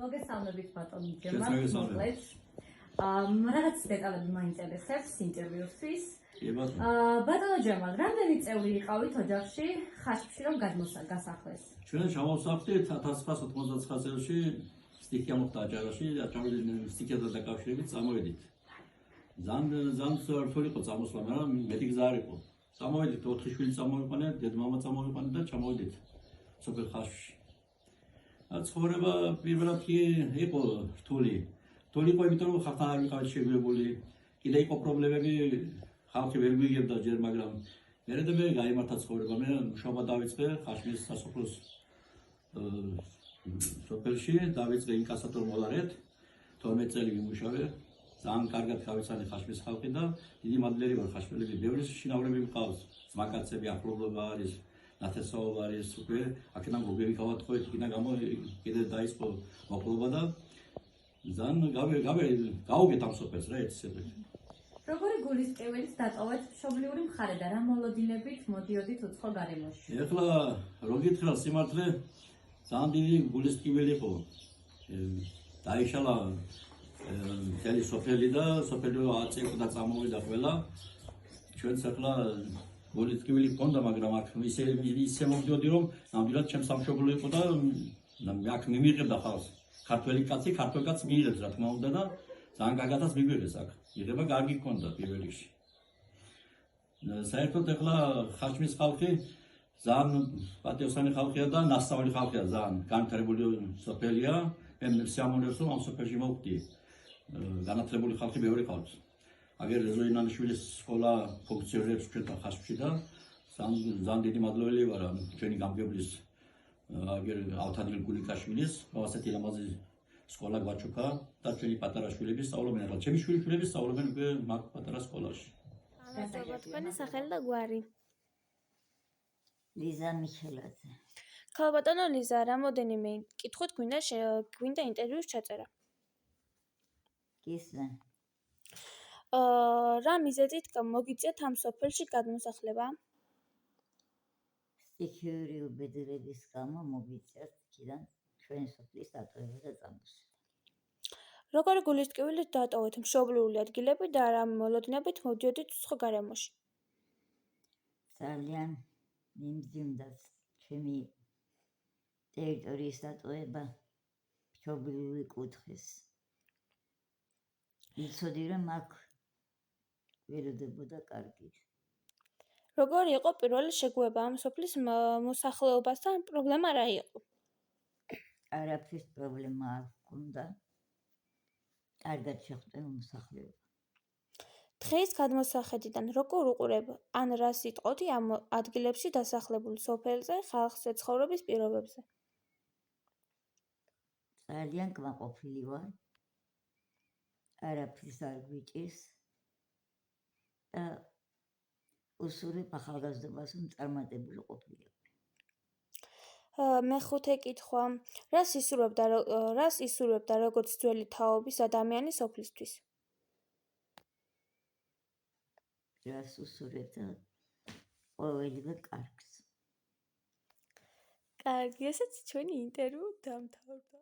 მოგესალმებით ბატონო Შენც ჯერმაკ მოგესალმებით. მოკლედ. რაღაც დეტალები მაინტერესებს ინტერვიუსთვის. კი ბატონო. ბატონო ჯერმაკ, რამდენი წევრი იყავით ოჯახში ხაშბში რომ გასახლეს? ჩვენ ჩამოვსახდით 1999 წელს სტიქია მოხდა აჭარაში, ჩამოვიდნენ სტიქიათან დაკავშირებით წამოვედით. ძალიან რთული იყო წამოსვლა, მაგრამ მეტი გზა არ იყო. წამოვედით 4 შვილი წამოვიყვანეთ, დედმამა წამოვიყვანეთ და ჩამოვედით სოფელ ხაშბში. ცხოვრება პირველად კი იყო რთული. რთული იყო, იმიტომ რომ ხალხთან არ ვიყავით შეგუებული. კიდე იყო პრობლემები, ხალხი ვერ გვიგებდა ჯერ, მაგრამ მერე გაიმართა ცხოვრება. მე მუშაობა დავიწყე ხაშბის სასოფლოს სოფელში, დავიწყე ინკასატორ მოლარეთ, 12 წელი ვიმუშავე. ძალიან კარგად გავიცანე ხაშბის ხალხი და დიდი მადლიერი ვარ ხაშბელები. ბევრი შინავრები მყავს, ძმაკაცები, ახლობლობა არის, ნათესაობა არის, უკვე აქედან გოგები გავატყუეთ, იქიდან კიდე დაიწყო მოკლობა და ძალიან გავუგეთ ამ სოფელს რა ეთისებით. როგორი გულისკევილით დატოვეთ მშობლიური მხარე და რა მოლოდინებით მოდიოდით უცხო გარემოში? ეხლა რო გითხრა სიმართლე, ძალიან დიდი გულისკიველი იყო. დაიშალა მთელი სოფელი და სოფელი აწიყდა წამოვიდა ყველა. ჩვენც ახლა გულისკიველი ჰქონდა, მაგრამ აქ ისე მოვიდოდი რომ ნამდვილად ჩემს სამშობლო იყო და აქ მიმიღებდა ხალხს. ქართველი კაცი, ქართველ კაცს მიიღებს რა თქმა უნდა და ძალიან კარგადაც მიგვიღეს აქ. იღება კარგი ჰქონდა პირველ რიგში. საერთოდ ახლა ხაშბის ხალხი ძალიან პატიოსანი ხალხია და ნასწავლი ხალხია, ძალიან განვითარებული სოფელია. მე სიამოვნებს რომ ამ სოფელში მოვხდი. განათლებული ხალხი ბევრი ყავს. აგერ ზოინანიშვილის სკოლა ფუნქციონირებს ჩვენთან ხაშბში და ძალიან დიდი მადლობელი ვარ ჩვენი გამგებლის აგერ ავთანდილ გულიკაშვილის, ასეთი ლამაზი სკოლა გვაჩუქა და ჩვენი პატარა შვილები სწავლობენ ახლა. ჩემი შვილები სწავლობენ უკვე მაგ პატარა სკოლაში. თქვენი სახელი და გვარი? ლიზა მიხელაძე. ქალბატონო ლიზა, რამოდენიმე კითხვით გვინდა ინტერვიუს ჩაწერა. გისმენ. რა მიზეზით მოგიწიათ ამ სოფელში გადმოსახლება? სტიქიური უბედურების გამო მოგიწიათ იქიდან ჩვენი სოფლის დატოვება და წამოსვლა. როგორი გულისკევილით დატოვეთ მშობლიური ადგილები და რა მოლოდინებით მოდიოდით უცხო გარემოში? ძალიან მიმძიმდა ჩემი ტერიტორიის დატოვება მშობლიური კუთხის. იცოდი რომ აქ ველოდებოდა კარგი. როგორი იყო პირველი შეგუება ამ სოფლის მოსახლეობასთან? პრობლემა რა იყო? არაფრის პრობლემა არ ჰქონდა. კარგად შეხვდა მოსახლეობა. დღეის გადმოსახედიდან როგორ უყურებ ან რა სიტყოდი ამ ადგილებში დასახლებულ სოფელზე ხალხზე ცხოვრების პირობებზე? ძალიან კმაყოფილი ვარ. არაფრის არ გვიჭირს და უსურვებ ახალგაზრდობას რომ წარმატებული ყოფილიყო. მეხუთე კითხვა. რას ისურვებდა როგორც ძველი თაობის ადამიანი სოფლისთვის? რას უსურვებდა ყოველივე კარგს. კარგი, ესეც ჩვენი ინტერვიუ დამთავრდა.